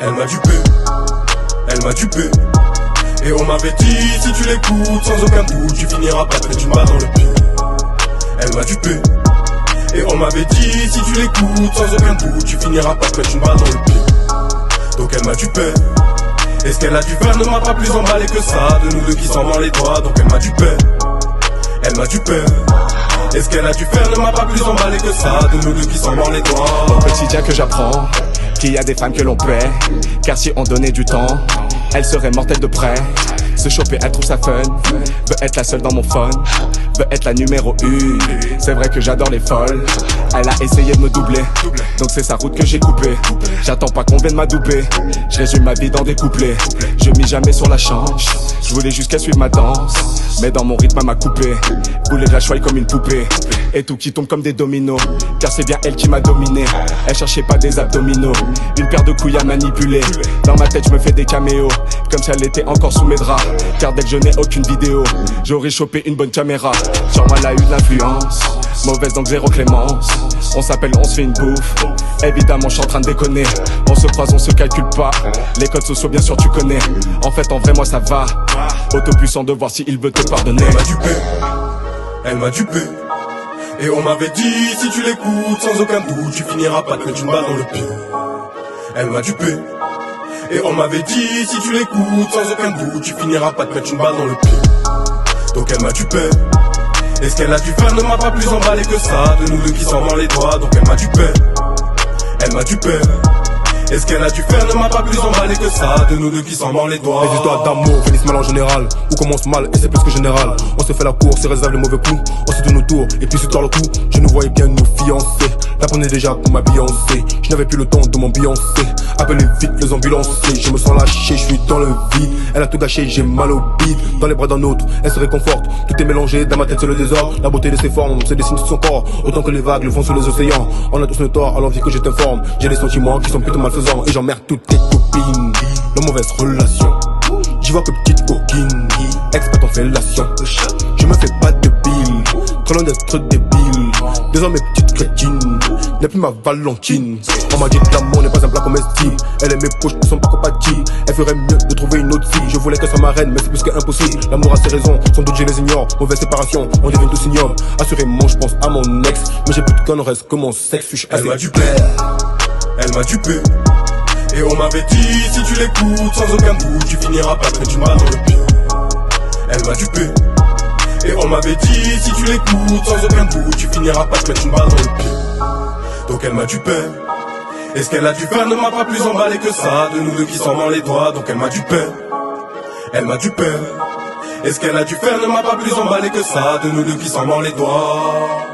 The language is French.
Elle m'a dupé, elle m'a dupé. Et on m'avait dit, si tu l'écoutes, sans aucun doute, tu finiras par te mettre une balle dans le pied. Elle m'a dupé. Et on m'avait dit, si tu l'écoutes, sans aucun doute, tu finiras par te mettre une balle dans le pied. Donc elle m'a dupé. Et ce qu'elle a dû faire ne m'a pas plus emballé que ça. De nous deux qui s'en mord les doigts, donc elle m'a dupé. Elle m'a dupé. Et ce qu'elle a dû faire ne m'a pas plus emballé que ça. De nous deux qui s'en mord les doigts. Au quotidien que j'apprends qu'il y a des femmes que l'on paie, car si on donnait du temps, elle serait mortelle de près. Se choper, elle trouve ça fun, veut être la seule dans mon phone, veut être la numéro 1. C'est vrai que j'adore les folles. Elle a essayé de me doubler, donc c'est sa route que j'ai coupée. J'attends pas qu'on vienne m'adouber, je résume ma vie dans des couplets. Je mis jamais sur la chance, je voulais juste qu'elle suive ma danse, mais dans mon rythme elle m'a coupé. Boulet de la chouaille comme une poupée, et tout qui tombe comme des dominos, car c'est bien elle qui m'a dominé. Elle cherchait pas des abdominaux, une paire de couilles à manipuler. Dans ma tête je me fais des caméos, comme si elle était encore sous mes draps, car dès que je n'ai aucune vidéo, j'aurais chopé une bonne caméra. Sur moi elle a eu de l'influence, mauvaise donc zéro clémence. On s'appelle, on se fait une bouffe, évidemment je suis en train de déconner. On se croise, on se calcule pas, les codes sociaux bien sûr tu connais. En fait en vrai moi ça va, autopuissant de voir s'il veut te pardonner. Elle m'a dupé, elle m'a dupé. Et on m'avait dit, si tu l'écoutes, sans aucun doute, tu finiras par te mettre une balle dans le pied. Elle m'a dupé. Et on m'avait dit, si tu l'écoutes, sans aucun doute, tu finiras par te mettre une balle dans le pied. Donc elle m'a dupé. Et ce qu'elle a dû faire ne m'a pas plus emballé que ça. De nous deux qui s'en mord les doigts, donc elle m'a dupé. Elle m'a dupé. Et ce qu'elle a dû faire ne m'a pas plus emballé que ça. De nous deux qui s'en mord les doigts. Les histoires d'amour finissent mal en général, ou commencent mal et c'est plus que général. On se fait la cour, se réserve les mauvais coups, on se donne autour et puis se tord le cou. Je nous voyais bien nous fiancer, la prenais déjà pour ma Beyoncé. Je n'avais plus le temps de m'ambiancer, appelez vite les ambulanciers. Je me sens lâché, je suis dans le vide. Elle a tout gâché, j'ai mal au bide. Dans les bras d'un autre, elle se réconforte. Tout est mélangé, dans ma tête c'est le désordre. La beauté de ses formes, c'est des signes sur son corps. Autant que les vagues le font sur les océans. On a tous le tort, à l'envie que je t'informe. J'ai des sentiments qui sont plutôt malfaisants et j'emmerde toutes tes copines. De mauvaises relations, j'y vois que petite coquine. Expert en fellation, je me fais pas de bile. Trop loin d'être débile. Désormais petite crétine n'est plus ma Valentine. On m'a dit que l'amour n'est pas un plat comestible. Elle et mes poches ne sont pas compatibles. Elle ferait mieux de trouver une autre fille. Je voulais qu'elle soit ma reine, mais c'est plus qu'impossible. L'amour a ses raisons, sans doute je les ignore. Mauvaise séparation, on devient tous ignobles. Assurément je pense à mon ex, mais j'ai plus de connes, reste que mon sexe. Suis elle m'a dupé, elle m'a dupé. Et on m'avait dit, si tu l'écoutes, sans aucun doute, tu finiras par te mettre une balle dans le pied. Elle m'a dupé. Et on m'avait dit, si tu l'écoutes, sans aucun doute, tu finiras par te mettre une balle dans le pied. Donc elle m'a dupé. Et ce qu'elle a dû faire ne m'a pas plus emballé que ça. De nous deux qui s'en mord les doigts, donc elle m'a dupé. Elle m'a dupé. Et ce qu'elle a dû faire ne m'a pas plus emballé que ça. De nous deux qui s'en mord les doigts.